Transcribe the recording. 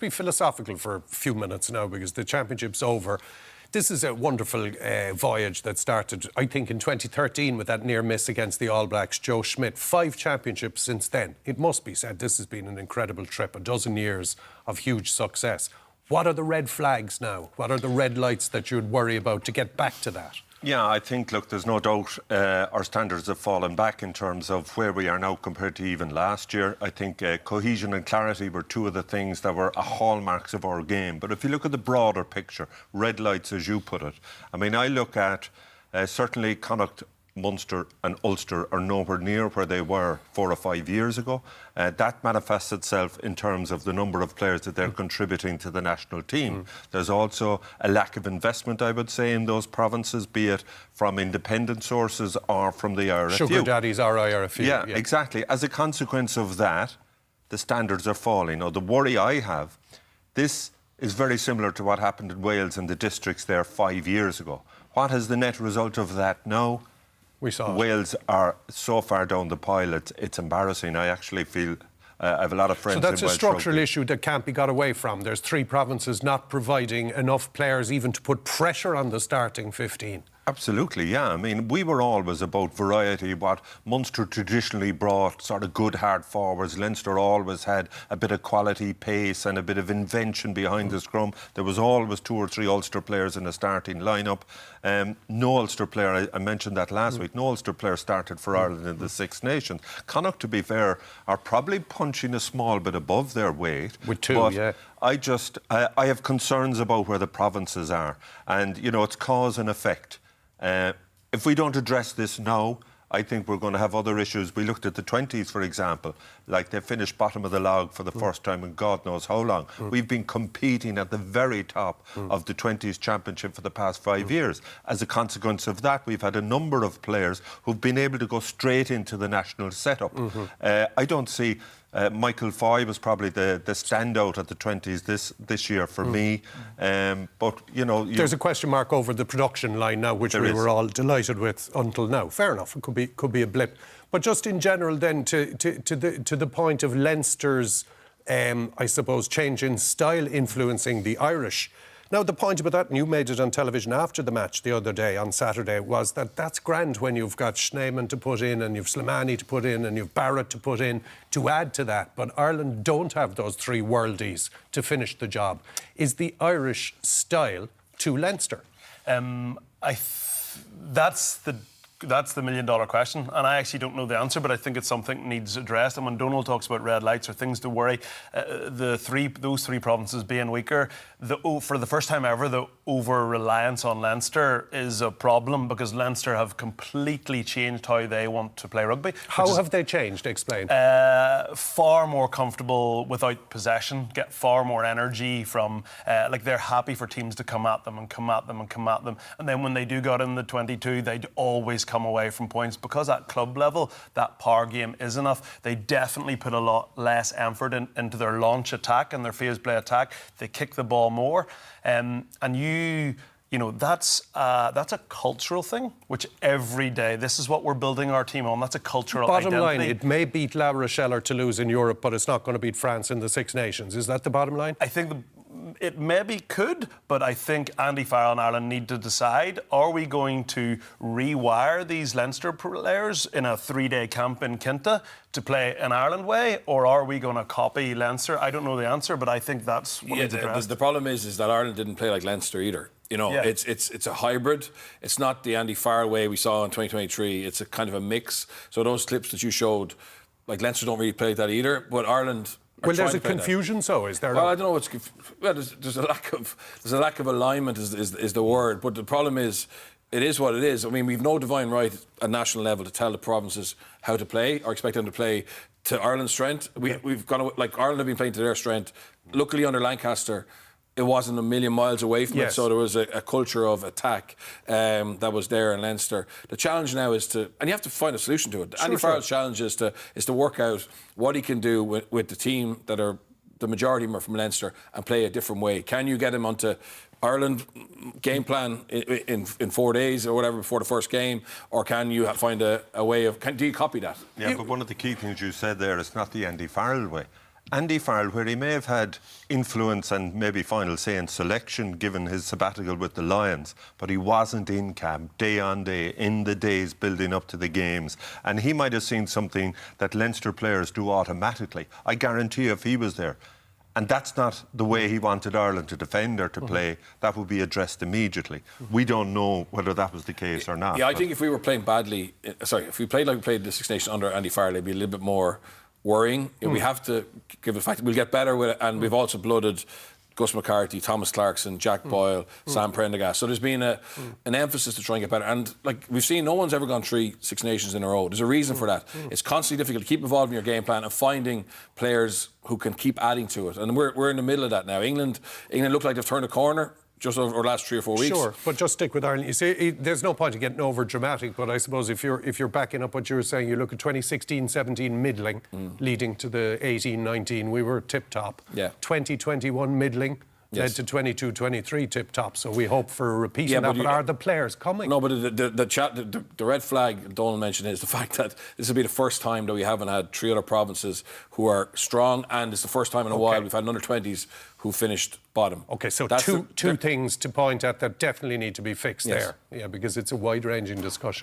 be philosophical for a few minutes now because the championship's over. This is a wonderful voyage that started, I think, in 2013 with that near miss against the All Blacks, Joe Schmidt. 5 championships since then. It must be said this has been an incredible trip, a dozen years of huge success. What are the red flags now? What are the red lights that you'd worry about to get back to that? Yeah, I think, look, there's no doubt our standards have fallen back in terms of where we are now compared to even last year. I think cohesion and clarity were two of the things that were hallmarks of our game. But if you look at the broader picture, red lights, as you put it, I mean, I look at certainly Connacht, Munster and Ulster are nowhere near where they were 4 or 5 years ago. That manifests itself in terms of the number of players that they're contributing to the national team. There's also a lack of investment, I would say, in those provinces, be it from independent sources or from the IRFU. Sugar daddies are IRFU. Yeah, exactly. As a consequence of that, the standards are falling. Now, the worry I have, this is very similar to what happened in Wales and the districts there 5 years ago. What is the net result of that now? We saw Wales are so far down the pile, it's embarrassing. I actually feel I have a lot of friends in Welsh So that's a structural issue that can't be got away from. There's 3 provinces not providing enough players even to put pressure on the starting 15. Absolutely, yeah. I mean, we were always about variety. What Munster traditionally brought, sort of good hard forwards. Leinster always had a bit of quality, pace and a bit of invention behind the scrum. There was always 2 or 3 Ulster players in the starting lineup. No Ulster player, I mentioned that last week, no Ulster player started for Ireland in the Six Nations. Connacht, to be fair, are probably punching a small bit above their weight. With 2, but yeah. I have concerns about where the provinces are. And, you know, it's cause and effect. If we don't address this now, I think we're going to have other issues. We looked at the 20s, for example, like they finished bottom of the log for the first time in God knows how long. We've been competing at the very top of the 20s championship for the past 5 years. As a consequence of that, we've had a number of players who've been able to go straight into the national setup. I don't see... Michael Foy was probably the standout at the 20s this year for me. But, you know... There's a question mark over the production line now, which we were all delighted with until now. Fair enough, it could be a blip. But just in general then, to the point of Leinster's, I suppose, change in style influencing the Irish. Now, the point about that, and you made it on television after the match the other day, on Saturday, was that that's grand when you've got Schneemann to put in and you've Slimani to put in and you've Barrett to put in to add to that. But Ireland don't have those 3 worldies to finish the job. Is the Irish style to Leinster? That's the million-dollar question, and I actually don't know the answer, but I think it's something that needs addressed. And when Donal talks about red lights or things to worry, those 3 provinces being weaker, for the first time ever, the over-reliance on Leinster is a problem because Leinster have completely changed how they want to play rugby. How have they changed? Explain. Far more comfortable without possession, get far more energy from... like, they're happy for teams to come at them and come at them and come at them. And then when they do get in the 22, they'd always come away from points because at club level that power game is enough. They definitely put a lot less effort into their launch attack and their phase play attack. They kick the ball more, and you know that's a cultural thing. Which every day, this is what we're building our team on. That's a cultural bottom identity. line, it may beat La Rochelle or Toulouse in Europe, but it's not going to beat France in the Six Nations. Is that the bottom line? I think it maybe could, but I think Andy Farrell and Ireland need to decide, are we going to rewire these Leinster players in a 3-day camp in Kinta to play an Ireland way, or are we going to copy Leinster? I don't know the answer, but I think that's what needs addressed. The problem is that Ireland didn't play like Leinster either. You know, it's a hybrid. It's not the Andy Farrell way we saw in 2023. It's a kind of a mix. So those clips that you showed, like Leinster don't really play like that either, but Ireland... Well, there's a confusion, so is there? Well, I don't know what's... Well, there's a lack of alignment is the word, but the problem is, it is what it is. I mean, we've no divine right at national level to tell the provinces how to play or expect them to play to Ireland's strength. We've gone... Like, Ireland have been playing to their strength. Luckily, under Lancaster, it wasn't a million miles away from it, so there was a culture of attack that was there in Leinster. The challenge now is to, and you have to find a solution to it. Andy Farrell's challenge is to work out what he can do with the team that are, the majority of them are from Leinster, and play a different way. Can you get him onto Ireland game plan in 4 days or whatever before the first game, or can you find a way of... do you copy that? Yeah, but one of the key things you said there is not the Andy Farrell way. Andy Farrell, where he may have had influence and maybe final say in selection given his sabbatical with the Lions, but he wasn't in camp day on day in the days building up to the games. And he might have seen something that Leinster players do automatically. I guarantee you if he was there. And that's not the way he wanted Ireland to defend or to play. That would be addressed immediately. We don't know whether that was the case or not. Yeah, I think if we were playing badly, if we played like we played the Six Nations under Andy Farrell, it'd be a little bit more worrying. We have to give the fact that we'll get better with it, and we've also blooded Gus McCarthy, Thomas Clarkson, Jack Boyle, Sam Prendergast. So there's been an emphasis to try and get better. And like we've seen, no one's ever gone 3 Six Nations in a row. There's a reason for that. It's constantly difficult to keep evolving your game plan and finding players who can keep adding to it. And we're in the middle of that now. England look like they've turned a corner just over the last 3 or 4 weeks. Sure, but just stick with Ireland. You see, there's no point in getting over dramatic, but I suppose if you're backing up what you were saying, you look at 2016-17 middling, leading to the 18-19, we were tip-top. Yeah. 2021 middling, led to 22-23 tip-top, so we hope for a repeat of that, but are the players coming? No, but the red flag Donal mentioned is the fact that this will be the first time that we haven't had 3 other provinces who are strong, and it's the first time in a while we've had an under-20s who finished bottom. Okay, so two things to point at that definitely need to be fixed there. Yeah, because it's a wide-ranging discussion.